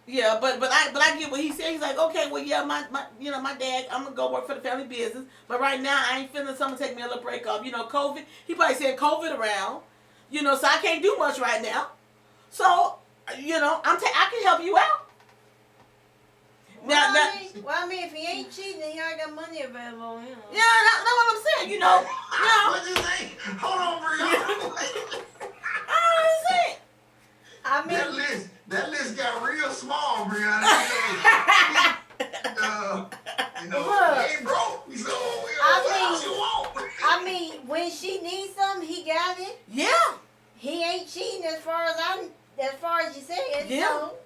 Yeah, but I get what he said. He's like, okay, well, yeah, my dad, I'm gonna go work for the family business, but right now I ain't feeling someone take me a little break off. COVID. He probably said COVID around. So I can't do much right now. So, I can help you out. Well, if he ain't cheating, then he already got money available. Yeah, that's what I'm saying. What you think? Hold on, Brianna. I mean, that list got real small, Brianna. He ain't broke, so what else you want? When she needs something, he got it. Yeah. He ain't cheating as far as you said. Yeah. So.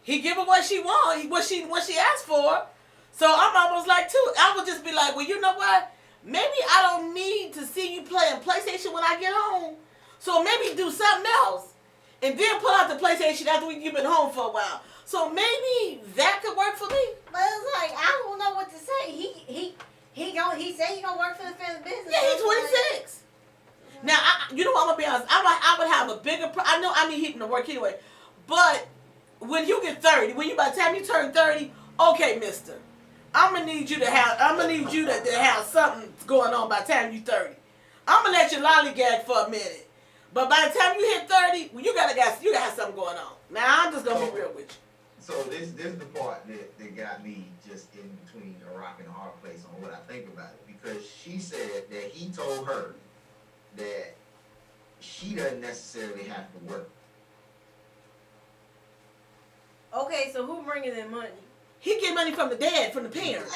He give her what she want, what she asked for. So I'm almost like, too. I would just be like, well, you know what? Maybe I don't need to see you playing PlayStation when I get home. So maybe do something else. And then pull out the PlayStation after you've been home for a while. So maybe that could work for me. But it's like, I don't know what to say. He said he gonna work for the family business. Yeah, he's 26. Now, I'm gonna be honest. I would have a bigger. I know I need him to work anyway, but when you get 30, by the time you turn 30, okay, Mister, I'm gonna need you to have something going on by the time you're 30. I'm gonna let you lollygag for a minute. But by the time you hit 30, well, you gotta have something going on. Now I'm just gonna be real with you. So this is the part that got me just in between a rock and a hard place on what I think about it. Because she said that he told her that she doesn't necessarily have to work. Okay, so who bringing in money? He get money from the dad, from the parents.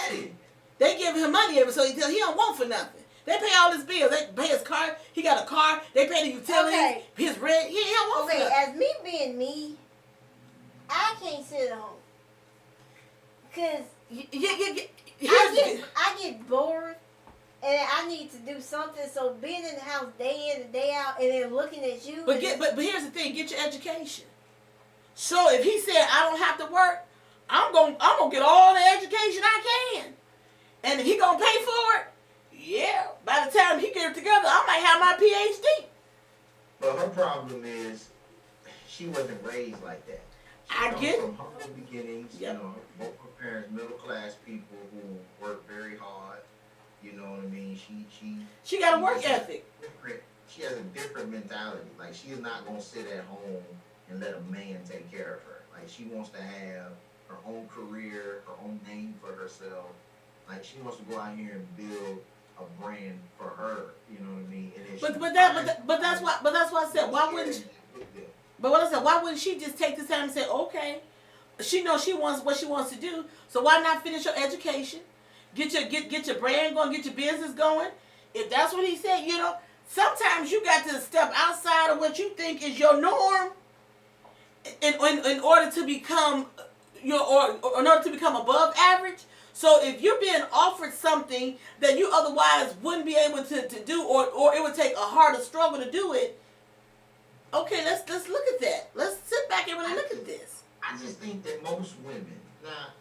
They give him money so he don't want for nothing. They pay all his bills. They pay his car. He got a car. They pay the utilities, his rent. He don't want for nothing. As me being me, I can't sit at home. Because I get bored and I need to do something. So being in the house day in and day out and then looking at you. But here's the thing: get your education. So if he said I don't have to work, I'm gonna get all the education I can, and if he gonna pay for it, yeah. By the time he get it together, I might have my PhD. But her problem is she wasn't raised like that. I get it. From humble beginnings, yep. Both her parents, middle class people who work very hard. You know what I mean? She got a work ethic. She has a different mentality. Like, she is not gonna sit at home and let a man take care of her. Like, she wants to have her own career, her own name for herself. Like, she wants to go out here and build a brand for her. You know what I mean? But that's why I said, why wouldn't? But what I said, why wouldn't she just take this time and say, okay, she knows she wants what she wants to do, so why not finish your education, get your brand going, get your business going? If that's what he said, sometimes you got to step outside of what you think is your norm, in order to become in order to become above average. So if you're being offered something that you otherwise wouldn't be able to do, or it would take a harder struggle to do it. Okay, let's look at that. Let's sit back and really look at this. I just think that most women, now,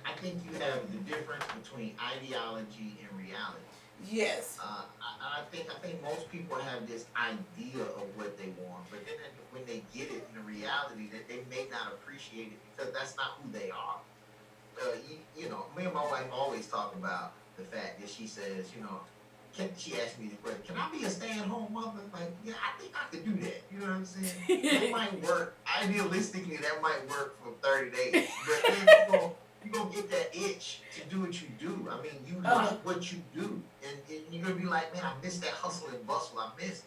I think you have the difference between ideology and reality. Yes. I think most people have this idea of what they want, but then when they get it in the reality, that they may not appreciate it because that's not who they are. Me and my wife always talk about the fact that she says, she asked me the question, can I be a stay-at-home mother? Like, yeah, I think I could do that. You know what I'm saying? That might work. Idealistically, that might work for 30 days. But then you're going to get that itch to do what you do. I mean, you like what you do. And you're going to be like, man, I miss that hustle and bustle. I miss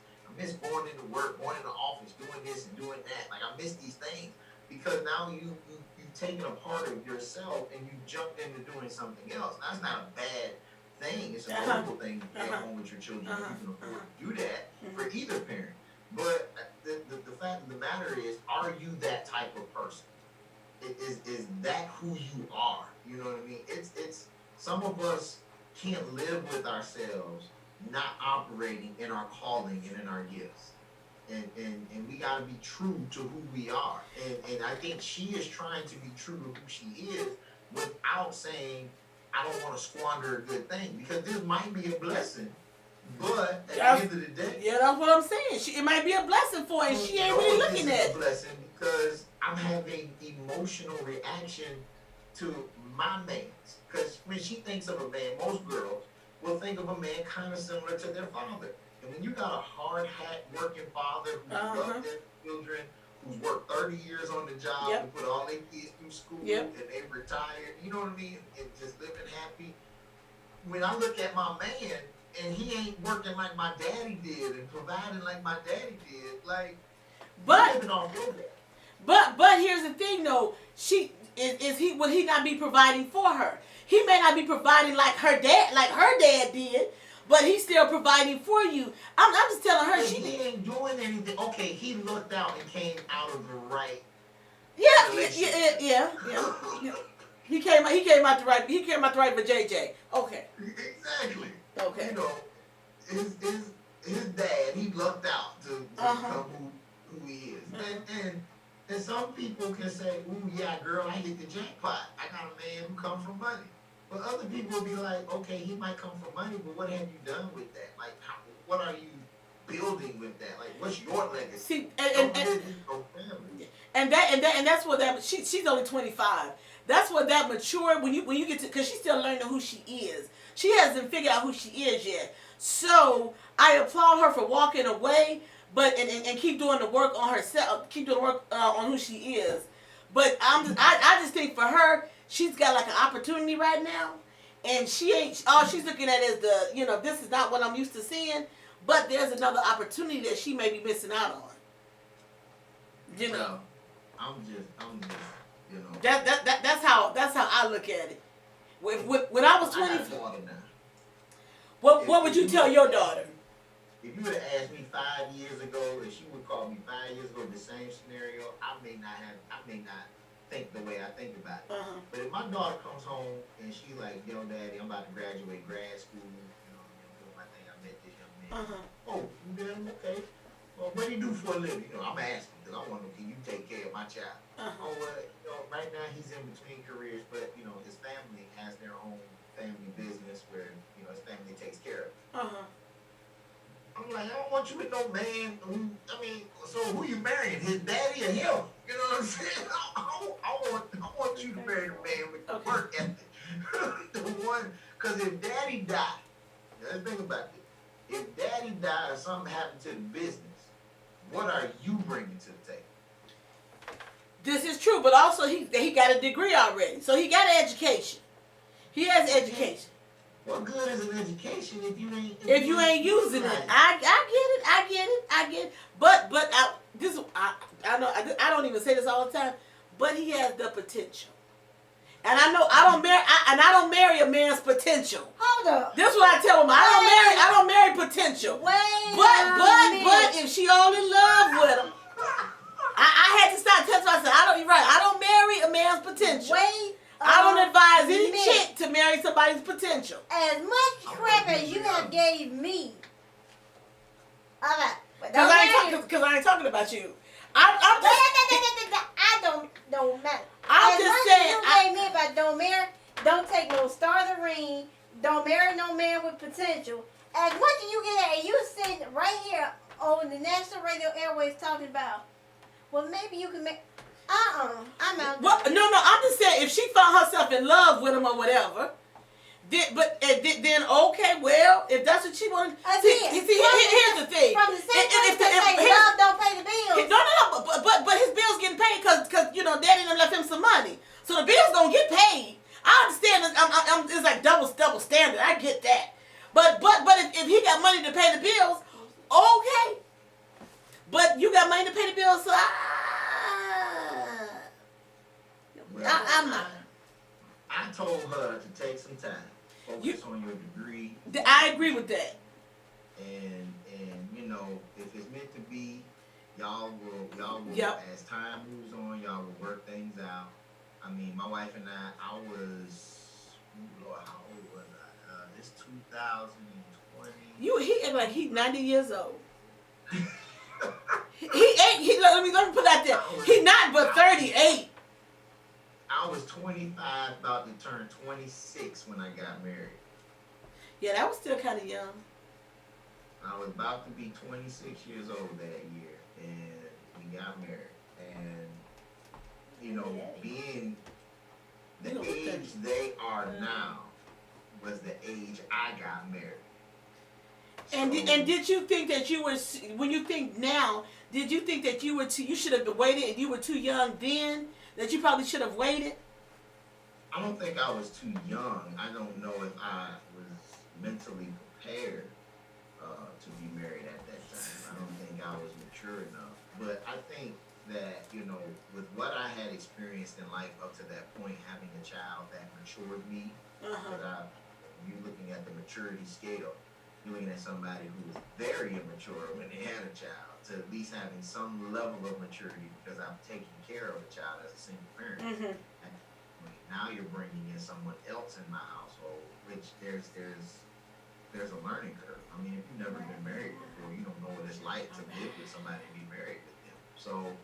going into work, going into the office, doing this and doing that. Like, I miss these things. Because now you've taken a part of yourself and you jumped into doing something else. Now, that's not a bad thing. It's a wonderful thing to be at home with your children. You can afford to do that for either parent. But the fact of the matter is, are you that type of person? Is that who you are? You know what I mean? It's some of us can't live with ourselves not operating in our calling and in our gifts. And we got to be true to who we are. And I think she is trying to be true to who she is without saying, I don't want to squander a good thing, because this might be a blessing, but at the end of the day, yeah, that's what I'm saying. It might be a blessing for her, and she ain't really looking at it. It's a blessing because I'm having emotional reaction to my man's. Because when she thinks of a man, most girls will think of a man kind of similar to their father. And when you got a hard hat working father who loves their children, who's worked 30 years on the job Yep. and put all their kids through school Yep. and they retired, you know what I mean? And just living happy. When I look at my man and he ain't working like my daddy did and providing like my daddy did, like, But living off your dad. but here's the thing though. Will he not be providing for her? He may not be providing like her dad did, but he's still providing for you. I'm just telling her But she he ain't doing anything. Okay, he looked out and came out of the right. yeah. He came out the right for JJ. Okay. Exactly. Okay. You know, his dad, he lucked out to become who he is. And some people can say, ooh, yeah, girl, I hit the jackpot. I got a man who comes from money. But other people will be like, okay, he might come from money, but what have you done with that? Like, what are you building with that? Like, what's your legacy? See, and that's what that she's only 25. That's what that mature when you get to, because she's still learning who she is. She hasn't figured out who she is yet. So I applaud her for walking away, but and keep doing the work on herself, keep doing the work on who she is. But I just think for her, she's got like an opportunity right now, and she ain't all she's looking at is this is not what I'm used to seeing, but there's another opportunity that she may be missing out on. You know. I'm just That's how I look at it. When I was 20, what would you tell your daughter? If you would have asked me 5 years ago, and she would call me 5 years ago, the same scenario, I may not think the way I think about it. But if my daughter comes home and she's like, yo, daddy, I'm about to graduate grad school, I'm doing my thing, I met this young man. Oh, you did? Okay. Well, what do you do for a living? I'm asking because I want to know, can you take care of my child? Oh, well, right now he's in between careers, but, his family has their own family business where, his family takes care of it. I'm like, I don't want you with no man so who you marrying? His daddy or him? You know what I'm saying? I want you to marry the man with the work ethic. The one, because if daddy died, let's think about this. If daddy died or something happened to the business, what are you bringing to the table? This is true, but also he got a degree already, so he got an education. He has education. What good is an education if you ain't using it? I get it. But I don't even say this all the time. But he has the potential, and I know I don't marry a man's potential. Hold up. That's what I tell him. I don't marry potential. But if she all in love with him, I had to stop telling myself I don't marry a man's potential. I don't advise any chick to marry somebody's potential. As much crap as you have gave me. Alright. Because I ain't talking about you. I don't matter. I'm just saying. You gave me about don't marry, don't take no star of the ring, don't marry no man with potential. As much as you get and you sitting right here on the National Radio Airways talking about, well, maybe you can make. I'm out. Well, no, I'm just saying if she found herself in love with him or whatever, then okay, well, if that's what she wanted. Here's the thing. From the same place love don't pay the bills. No, but his bills getting paid because daddy done left him some money, so the bills gonna get paid. I understand. It's like double standard. I get that. But if he got money to pay the bills, okay. But you got money to pay the bills, so I'm not. I told her to take some time, focus on your degree. I agree with that. And if it's meant to be, y'all will Yep. as time moves on, y'all will work things out. I mean, my wife and I was, Lord, how old was I? It's 2020. He like he's 90 years old. Let me put that there. He's not but 38. I was 25, about to turn 26 when I got married. Yeah, that was still kind of young. I was about to be 26 years old that year, and we got married. And you know, being the You know, age they are now was the age I got married. And So- and did you think that you were, when you think now, did you think that you were you should have waited and you were too young then, that you probably should have waited? I don't think I was too young. I don't know if I was mentally prepared to be married at that time. I don't think I was mature enough. But I think that, you know, with what I had experienced in life up to that point, having a child that matured me, Uh-huh. you looking at the maturity scale, you're looking at somebody who was very immature when they had a child, to at least having some level of maturity because I'm taking care of a child as a single parent. Mhm. Now you're bringing in someone else in my household, which there's a learning curve. I mean, if you've never been married before, you don't know what it's like to live with somebody and be married with them. So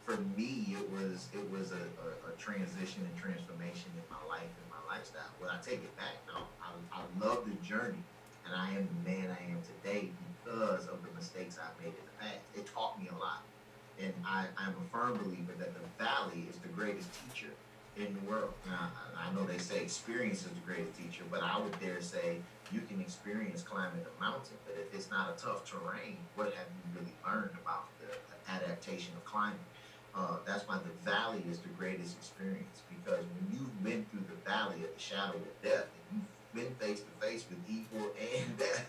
for me, it was a transition and transformation in my life and my lifestyle. But I take it back now. I love the journey, and I am the man I am today because of the mistakes I made in the past. It taught me a lot, and I'm a firm believer that the valley is the greatest teacher in the world. Now, I know they say experience is the greatest teacher, but I would dare say you can experience climbing a mountain, but if it's not a tough terrain, what have you really learned about the adaptation of climbing? That's why the valley is the greatest experience, because when you've been through the valley of the shadow of death, and you've been face to face with evil and death,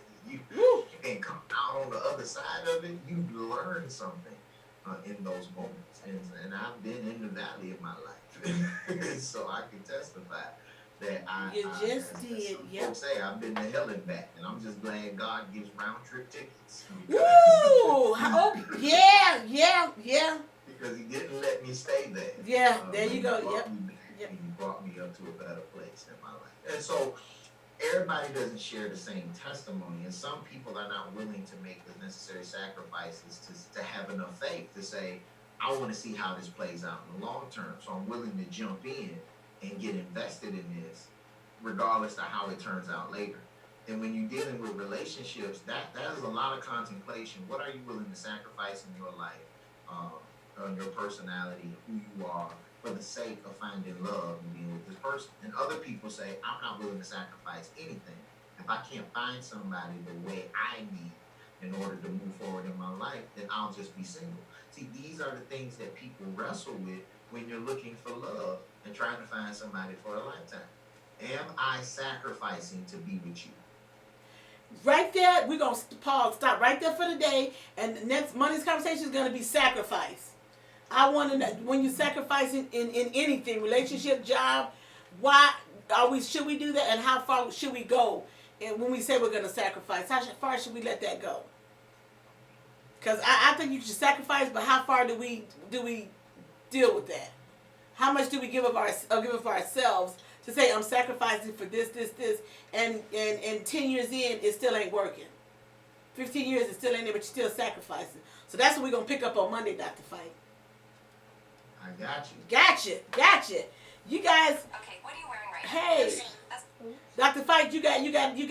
and come out on the other side of it, you've learned something in those moments. And I've been in the valley of my life, so I can testify that You just as did, some yep. folks say, I've been to hell and back, and I'm just glad God gives round trip tickets. Woo! Oh, yeah, yeah, yeah. Because He didn't let me stay there. Yeah, there But you He go, brought yep, me back, yep. and He brought me up to a better place in my life. And so everybody doesn't share the same testimony, and some people are not willing to make the necessary sacrifices to have enough faith to say, I want to see how this plays out in the long term, so I'm willing to jump in and get invested in this, regardless of how it turns out later. And when you're dealing with relationships, that is a lot of contemplation. What are you willing to sacrifice in your life, on your personality, who you are, for the sake of finding love and being with this person? And other people say, I'm not willing to sacrifice anything. If I can't find somebody the way I need in order to move forward in my life, then I'll just be single. See, these are the things that people wrestle with when you're looking for love and trying to find somebody for a lifetime. Am I sacrificing to be with you? Right there, we're going to pause, stop right there for the day, and the next Monday's conversation is going to be sacrifice. I want to know, when you're sacrificing in anything, relationship, job, why should we do that, and how far should we go? And when we say we're going to sacrifice, how far should we let that go? Because I think you should sacrifice, but how far do we deal with that? How much do we give of ourselves to say I'm sacrificing for this, and 10 years in it still ain't working. 15 years it still ain't there, but you're still sacrificing. So that's what we're gonna pick up on Monday, Dr. Fight. I got you. Gotcha. You guys, Okay, what are you wearing right now? hey, Dr. Fight, you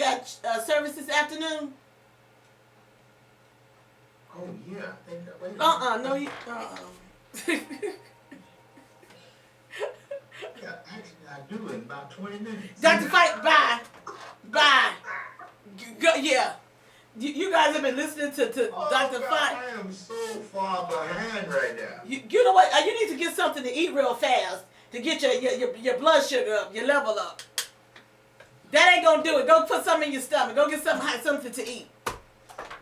got service this afternoon? Oh yeah, I think that. Wait a minute. No, you. Yeah, actually I do in about 20 minutes. Dr. Fight, bye. Go, yeah. You guys have been listening to Oh, Dr. God, Fight. I am so far behind right now. You know what? You need to get something to eat real fast to get your blood sugar up, your level up. That ain't gonna do it. Go put something in your stomach. Go get something to eat.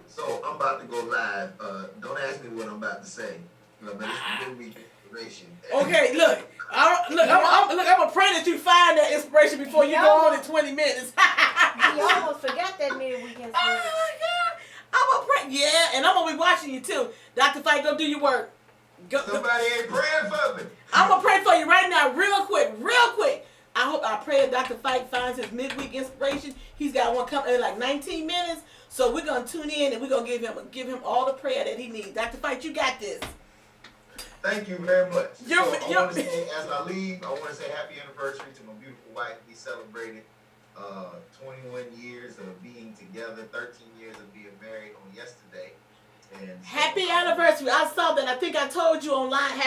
So I'm about to go live. Don't ask me what I'm about to say. But it's giving me inspiration. Okay, look. I'm gonna pray that you find that inspiration before you go on in 20 minutes. You almost forgot that minute we can Oh my God! I'm gonna pray. Yeah, and I'm gonna be watching you too. Dr. Fight, go do your work. Go. Somebody ain't praying for me. I'm gonna pray for you right now, real quick. I pray that Dr. Fight finds his midweek inspiration. He's got one coming in like 19 minutes. So we're gonna tune in and we're gonna give him all the prayer that he needs. Dr. Fight, you got this. Thank you very much. You're- I want to say, as I leave, I want to say happy anniversary to my beautiful wife. We celebrated 21 years of being together, 13 years of being married on yesterday. And so, Happy anniversary. I saw that. I think I told you online. Happy